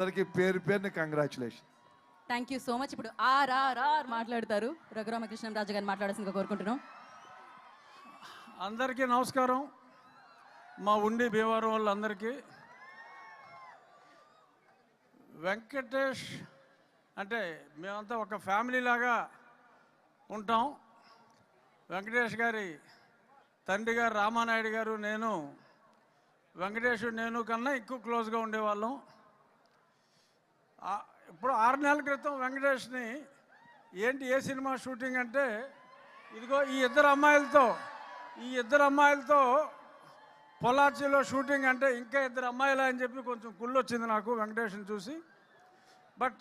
అందరికి పేరు పేరుని congratulation. Thank you so much. ఇప్పుడు ఆర్ఆర్ఆర్ మాట్లాడతారు రఘురామకృష్ణరాజు గారిని మాట్లాడాల్సిందిగా కోరుకుంటున్నాం. అందరికీ నమస్కారం. మా ఉండి భీమవరం వాళ్ళందరికీ వెంకటేష్ అంటే మేమంతా ఒక ఫ్యామిలీ లాగా ఉంటాం. వెంకటేష్ గారి తండ్రి గారు రామానాయుడు గారు నేను నేను కన్నా ఎక్కువ క్లోజ్గా ఉండేవాళ్ళం. ఇప్పుడు 6 నెలల క్రితం వెంకటేష్ని ఏంటి ఏ సినిమా షూటింగ్ అంటే ఇదిగో ఈ ఇద్దరు అమ్మాయిలతో పొలాచిలో షూటింగ్ అంటే ఇంకా 2 అమ్మాయిలు అని చెప్పి కొంచెం కుళ్ళు వచ్చింది నాకు వెంకటేష్ని చూసి. బట్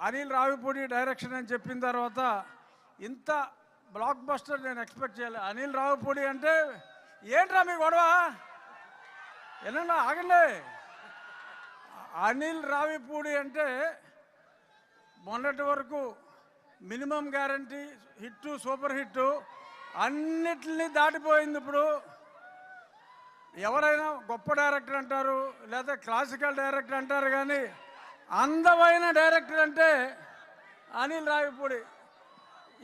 అనిల్ రావిపూడి డైరెక్షన్ అని చెప్పిన తర్వాత ఇంత బ్లాక్ బస్టర్ నేను ఎక్స్పెక్ట్ చేయలేదు. అనిల్ రావిపూడి అంటే ఏంట్రా మీ గొడవ, ఏనండి ఆగండి. అనిల్ రావిపూడి అంటే మొన్నటి వరకు minimum guarantee hit super hit అన్నిటిని దాటిపోయింది. ఇప్పుడు ఎవరైనా గొప్ప డైరెక్టర్ అంటారు లేదా క్లాసికల్ డైరెక్టర్ అంటారు, కానీ అందమైన డైరెక్టర్ అంటే అనిల్ రావిపూడి.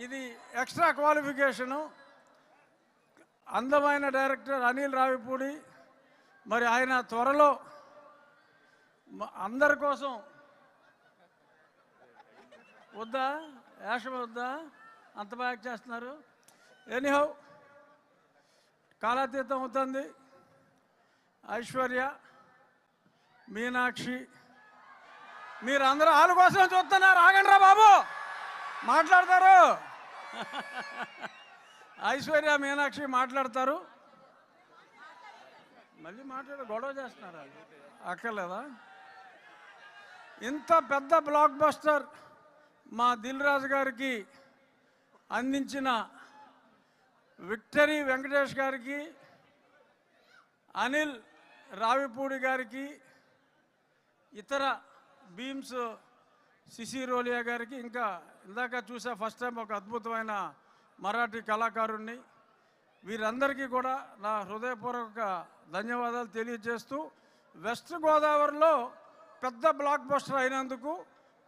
ఇది ఎక్స్ట్రా క్వాలిఫికేషను. అందమైన డైరెక్టర్ అనిల్ రావిపూడి. మరి ఆయన త్వరలో అందరి కోసం వద్దా యాషం వద్దా అంత బాగా చేస్తున్నారు. ఎనీహౌ కాలాతీతం అవుతుంది. ఐశ్వర్య, మీనాక్షి మీరు అందరూ వాళ్ళ కోసం చూస్తున్నారు. ఆగండి రా బాబు, మాట్లాడతారు. ఐశ్వర్య మీనాక్షి మాట్లాడతారు. మళ్ళీ గొడవ చేస్తున్నారా? అక్కర్లేదా? ఇంత పెద్ద బ్లాక్ బస్టర్ మా దిల్ రాజు గారికి అందించిన విక్టరీ వెంకటేష్ గారికి, అనిల్ రావిపూడి గారికి, ఇతర బీమ్స్ సిసిరోలియా గారికి, ఇంకా ఇందాక చూసా ఫస్ట్ టైం ఒక అద్భుతమైన మరాఠీ కళాకారుణ్ణి, వీరందరికీ కూడా నా హృదయపూర్వక ధన్యవాదాలు తెలియజేస్తూ వెస్ట్ గోదావరిలో పెద్ద బ్లాక్ బస్టర్ అయినందుకు,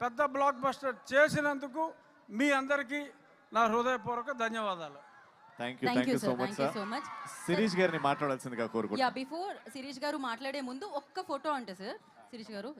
పెద్ద బ్లాక్ బస్టర్ చేసినందుకు మీ అందరికీ నా హృదయపూర్వక ధన్యవాదాలు. Thank you so much. Shirish గారిని మాట్లాడాల్సిందిగా కోరుకుంటున్నాను. బిఫోర్ శిరీష్ గారు మాట్లాడే ముందు ఒక్క ఫోటో అంటే సార్ శిరీష్ గారు